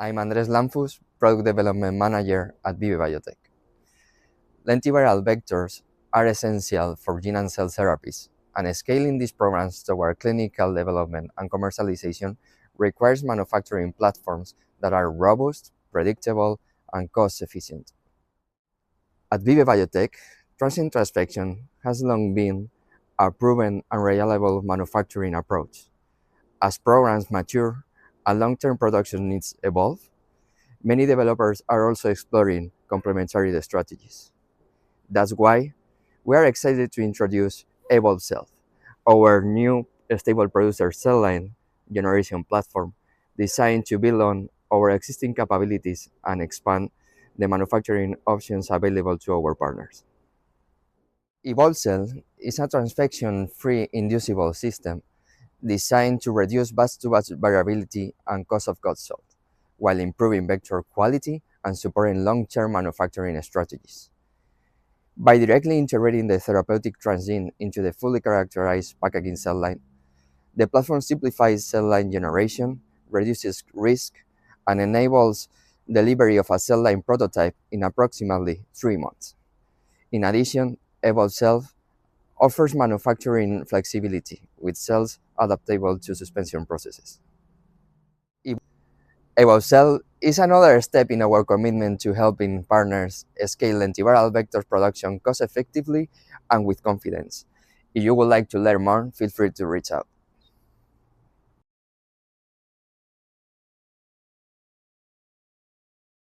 I'm Andrés Lamsfus, Product Development Manager at VIVEbiotech. Lentiviral vectors are essential for gene and cell therapies, and scaling these programs toward clinical development and commercialization requires manufacturing platforms that are robust, predictable, and cost-efficient. At VIVEbiotech, transient transfection has long been a proven and reliable manufacturing approach. As programs mature and long-term production needs evolve, many developers are also exploring complementary strategies. That's why we are excited to introduce EvoLVcell, our new stable producer cell line generation platform designed to build on our existing capabilities and expand the manufacturing options available to our partners. EvoLVcell is a transfection-free inducible system designed to reduce batch-to-batch variability and cost of goods sold, while improving vector quality and supporting long-term manufacturing strategies. By directly integrating the therapeutic transgene into the fully characterized packaging cell line, the platform simplifies cell line generation, reduces risk, and enables delivery of a cell line prototype in approximately 3 months. In addition, EvoLVcell offers manufacturing flexibility with cells adaptable to suspension processes. EvoLVcell is another step in our commitment to helping partners scale lentiviral vector production cost-effectively and with confidence. If you would like to learn more, feel free to reach out.